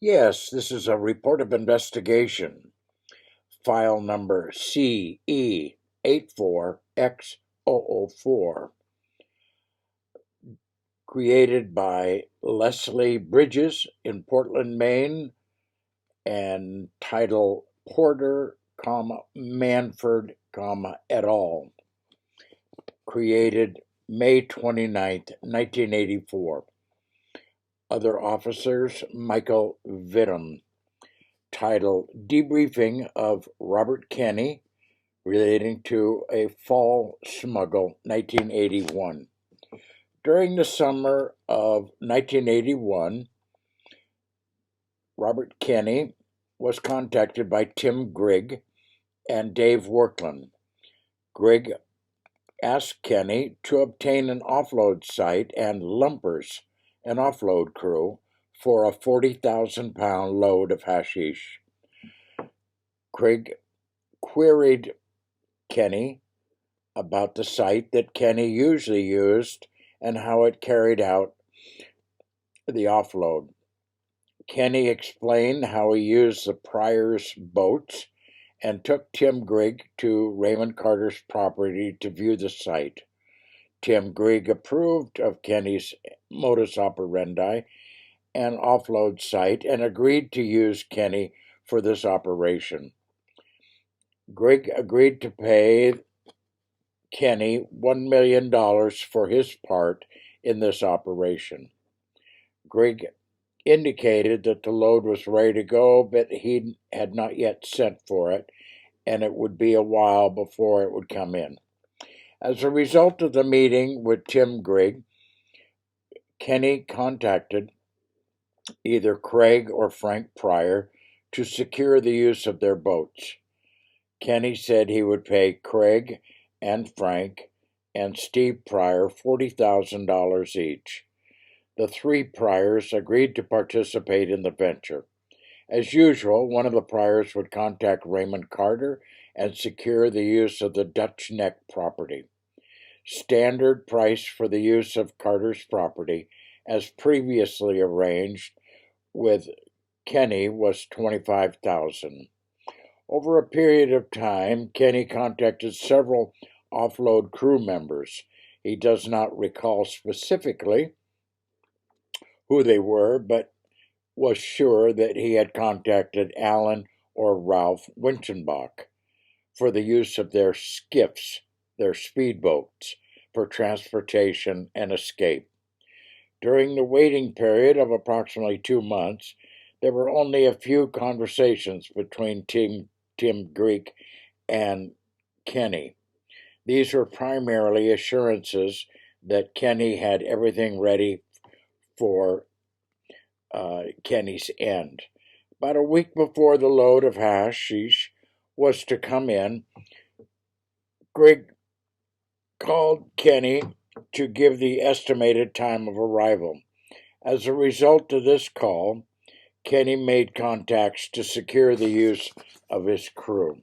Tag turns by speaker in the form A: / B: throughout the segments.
A: Yes, this is a report of investigation, file number CE84X004, created by Leslie Bridges in Portland, Maine, and title Porter, Manford, et al. Created May 29th, 1984. Other officers, Michael Vittum. Title Debriefing of Robert Kenney relating to a fall smuggle, 1981. During the summer of 1981, Robert Kenney was contacted by Tim Grigg and Dave Workland. Grigg asked Kenney to obtain an offload site and lumpers, an offload crew, for a 40,000-pound load of hashish. Grigg queried Kenney about the site that Kenney usually used and how it carried out the offload. Kenney explained how he used the Pryor's boats and took Tim Grigg to Raymond Carter's property to view the site. Tim Grigg approved of Kenney's modus operandi and offload site and agreed to use Kenney for this operation. Grigg agreed to pay Kenney $1 million for his part in this operation. Grigg indicated that the load was ready to go, but he had not yet sent for it, and it would be a while before it would come in. As a result of the meeting with Tim Grigg, Kenney contacted either Craig or Frank Pryor to secure the use of their boats. Kenney said he would pay Craig and Frank and Steve Pryor $40,000 each. The three Pryors agreed to participate in the venture. As usual, one of the Pryors would contact Raymond Carter and secure the use of the Dutch Neck property. Standard price for the use of Carter's property, as previously arranged with Kenney, was $25,000. Over a period of time, Kenney contacted several offload crew members. He does not recall specifically who they were, but was sure that he had contacted Alan or Ralph Winchenbach for the use of their skiffs, their speedboats, for transportation and escape. During the waiting period of approximately 2 months, there were only a few conversations between Tim Grigg and Kenney. These were primarily assurances that Kenney had everything ready for Kenney's end. About a week before the load of hashish was to come in, Grigg called Kenney to give the estimated time of arrival. As a result of this call, Kenney made contacts to secure the use of his crew.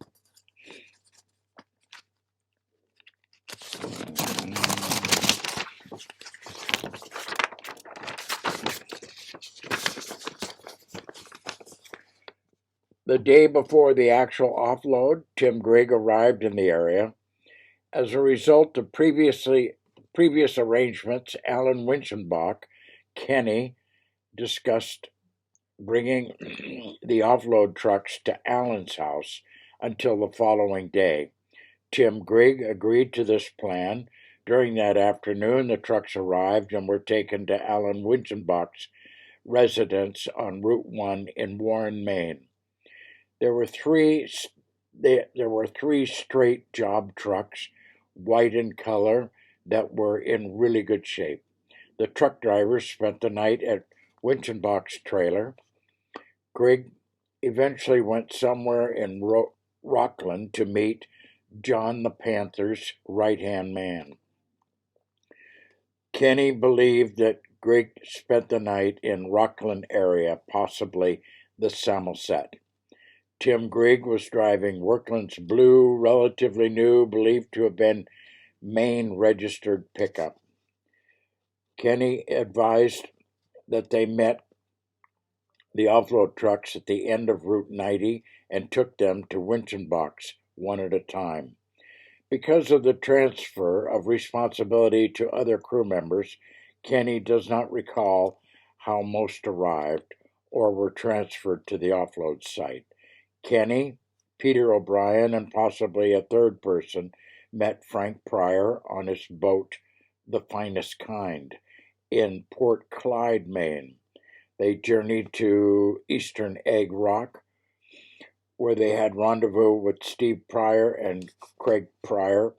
A: The day before the actual offload, Tim Grigg arrived in the area. As a result of previous arrangements, Alan Winchenbach, Kenney discussed bringing the offload trucks to Alan's house until the following day. Tim Grigg agreed to this plan. During that afternoon, the trucks arrived and were taken to Alan Winchenbach's residence on Route 1 in Warren, Maine. There were three straight job trucks, white in color, that were in really good shape. The truck drivers spent the night at Winchenbach's trailer. Grigg eventually went somewhere in Rockland to meet John the Panther's right-hand man. Kenney believed that Grigg spent the night in Rockland area, possibly the Samoset. Tim Grigg was driving Workland's blue, relatively new, believed to have been Maine registered pickup. Kenney advised that they met the offload trucks at the end of Route 90 and took them to Winchbox one at a time. Because of the transfer of responsibility to other crew members, Kenney does not recall how most arrived or were transferred to the offload site. Kenney, Peter O'Brien, and possibly a third person met Frank Pryor on his boat, the Finest Kind, in Port Clyde, Maine. They journeyed to Eastern Egg Rock, where they had rendezvous with Steve Pryor and Craig Pryor,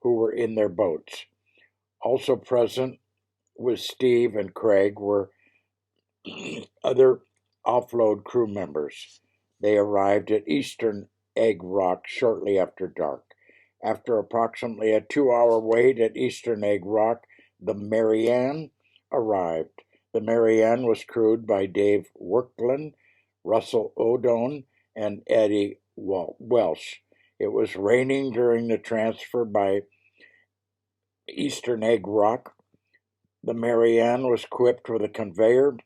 A: who were in their boats. Also present with Steve and Craig were other offload crew members. They arrived at Eastern Egg Rock shortly after dark. After approximately a 2-hour wait at Eastern Egg Rock, the Marianne arrived. The Marianne was crewed by Dave Workland, Russell O'Done, and Eddie Welsh. It was raining during the transfer by Eastern Egg Rock. The Marianne was equipped with a conveyor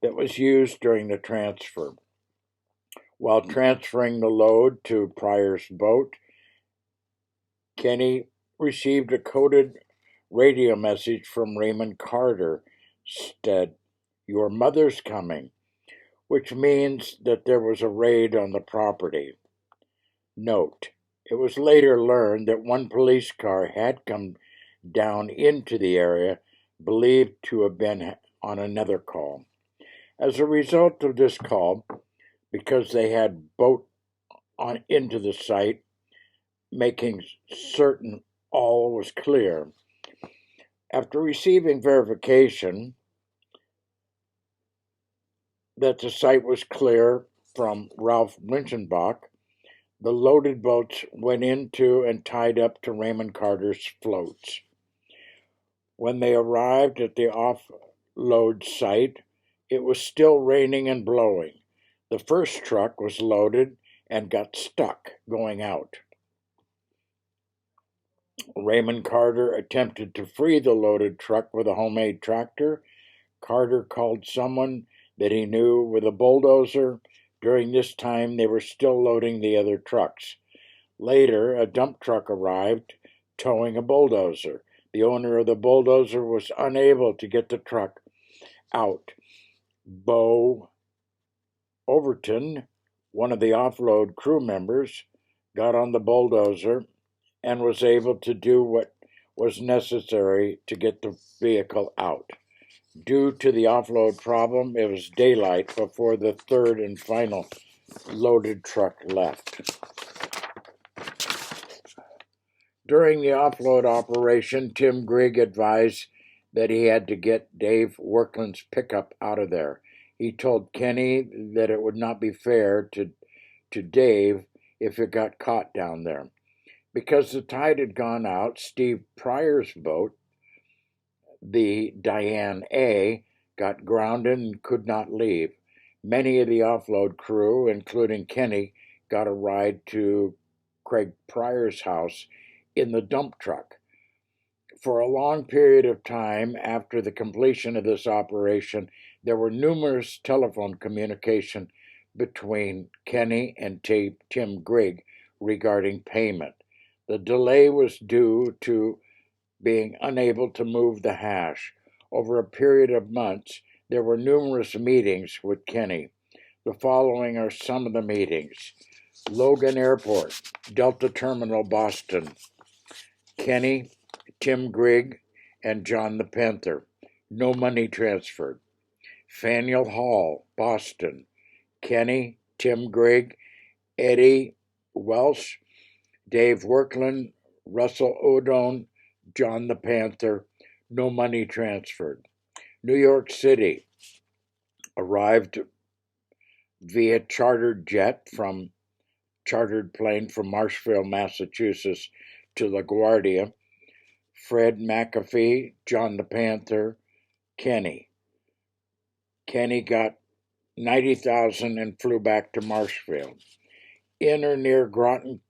A: that was used during the transfer. While transferring the load to Pryor's boat, Kenney received a coded radio message from Raymond Carter. Said, "Your mother's coming," which means that there was a raid on the property. Note, it was later learned that one police car had come down into the area, believed to have been on another call. As a result of this call, because they had boat on into the site, making certain all was clear. After receiving verification that the site was clear from Ralph Winchenbach, the loaded boats went into and tied up to Raymond Carter's floats. When they arrived at the offload site, it was still raining and blowing. The first truck was loaded and got stuck going out. Raymond Carter attempted to free the loaded truck with a homemade tractor. Carter called someone that he knew with a bulldozer. During this time, they were still loading the other trucks. Later, a dump truck arrived, towing a bulldozer. The owner of the bulldozer was unable to get the truck out. Bo Overton, one of the offload crew members, got on the bulldozer and was able to do what was necessary to get the vehicle out. Due to the offload problem, it was daylight before the third and final loaded truck left. During the offload operation, Tim Grigg advised that he had to get Dave Workland's pickup out of there. He told Kenney that it would not be fair to Dave if it got caught down there. Because the tide had gone out, Steve Pryor's boat, the Diane A, got grounded and could not leave. Many of the offload crew, including Kenney, got a ride to Craig Pryor's house in the dump truck. For a long period of time after the completion of this operation, there were numerous telephone communication between Kenney and Tim Grigg regarding payment. The delay was due to being unable to move the hash. Over a period of months, there were numerous meetings with Kenney. The following are some of the meetings. Logan Airport, Delta Terminal, Boston. Kenney, Tim Grigg, and John the Panther. No money transferred. Faneuil Hall, Boston. Kenney, Tim Grigg, Eddie Welsh, Dave Workland, Russell O'Done, John the Panther. No money transferred. New York City, arrived via chartered plane from Marshfield, Massachusetts to LaGuardia. Fred McAfee, John the Panther, Kenney. Kenney got $90,000 and flew back to Marshfield. In or near Groton,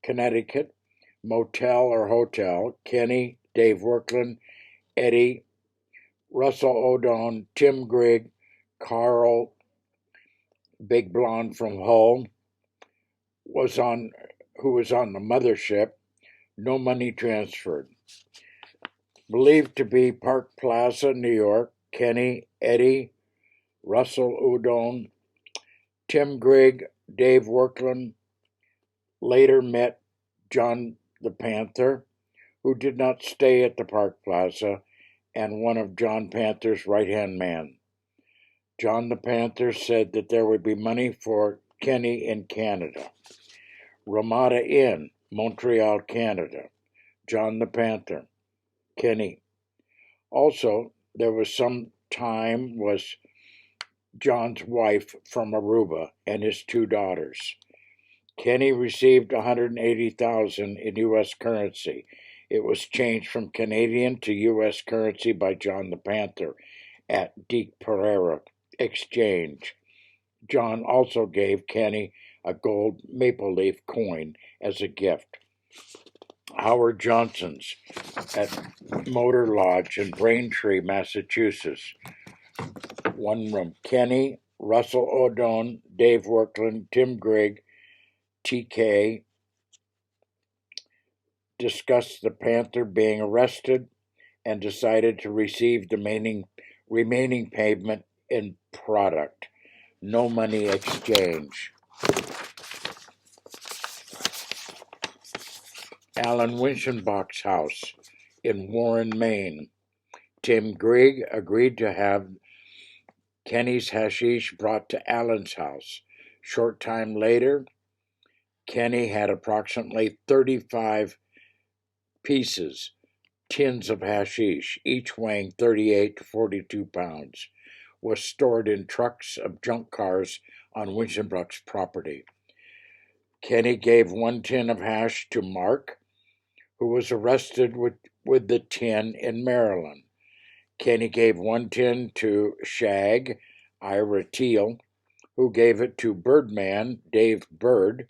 A: Connecticut, motel or hotel, Kenney, Dave Workland, Eddie, Russell O'Done, Tim Grigg, Carl big blonde from Hull, who was on the mothership. No money transferred. Believed to be Park Plaza, New York, Kenney, Eddie, Russell Udone, Tim Grigg, Dave Workland, later met John the Panther, who did not stay at the Park Plaza, and one of John Panther's right-hand man. John the Panther said that there would be money for Kenney in Canada. Ramada Inn, Montreal, Canada. John the Panther, Kenney. Also, there was some time was John's wife from Aruba and his 2 daughters. Kenney received $180,000 in U.S. currency. It was changed from Canadian to U.S. currency by John the Panther at Deep Pereira Exchange. John also gave Kenney a gold maple leaf coin as a gift. Howard Johnson's at Motor Lodge in Braintree, Massachusetts. 1 room. Kenney, Russell Udone, Dave Workland, Tim Grigg, TK discussed the Panther being arrested and decided to receive the remaining payment in product. No money exchange. Alan Winchenbach's house in Warren, Maine. Tim Grigg agreed to have Kenney's hashish brought to Alan's house. Short time later, Kenney had approximately 35 pieces, tins of hashish, each weighing 38 to 42 pounds, was stored in trucks of junk cars on Winchenbach's property. Kenney gave 1 tin of hash to Mark, who was arrested with the tin in Maryland. Kenney gave 1 tin to Shag, Ira Teal, who gave it to Birdman, Dave Bird,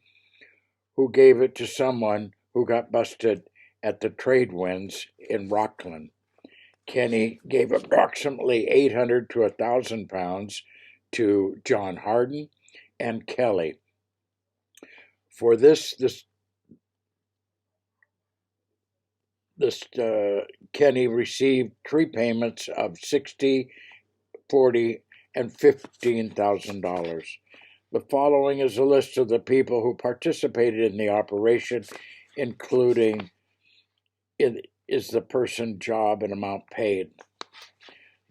A: who gave it to someone who got busted at the trade winds in Rockland. Kenney gave approximately 800 to 1,000 pounds to John Harden and Kelly. For this Kenney received 3 payments of $60,000, $40,000, and $15,000. The following is a list of the people who participated in the operation, including is the person, job, and amount paid.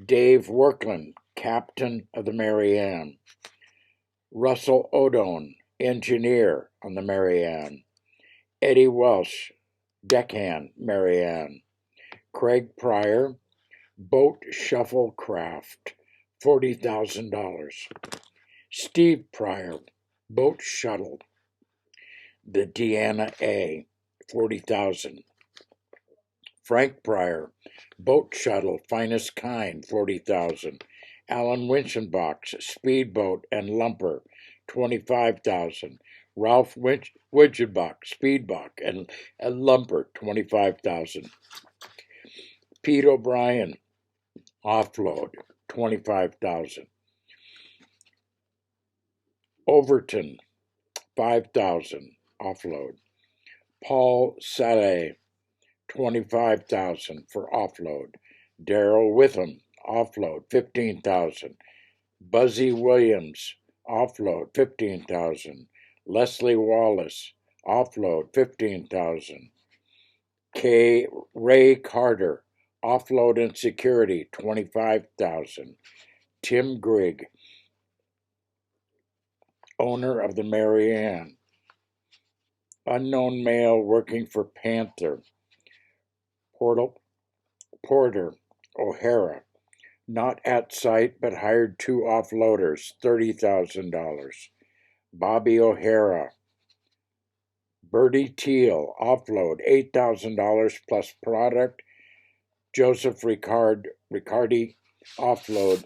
A: Dave Workland, captain of the Mary Ann. Russell Udone, engineer on the Mary Ann. Eddie Welsh, deckhand, Mary Ann. Craig Pryor, boat shufflecraft, $40,000. Steve Pryor, boat shuttle, the Deanna A, $40,000. Frank Pryor, boat shuttle, finest kind, $40,000. Alan Winchenbach, speedboat and lumper, $25,000. Ralph Winchenbach, speedboat and lumper, $25,000. Pete O'Brien, offload, $25,000. Overton, $5,000, offload. Paul Saleh, $25,000 for offload. Daryl Witham, offload, $15,000. Buzzy Williams, offload, $15,000. Leslie Wallace, offload, $15,000. Ray Carter, offload and security, $25,000. Tim Grigg, owner of the Mary Ann. Unknown male working for Panther. Porter O'Hara, not at site but hired 2 offloaders, $30,000. Bobby O'Hara. Bertie Teal, offload, $8,000 plus product. Joseph Riccardi, offload,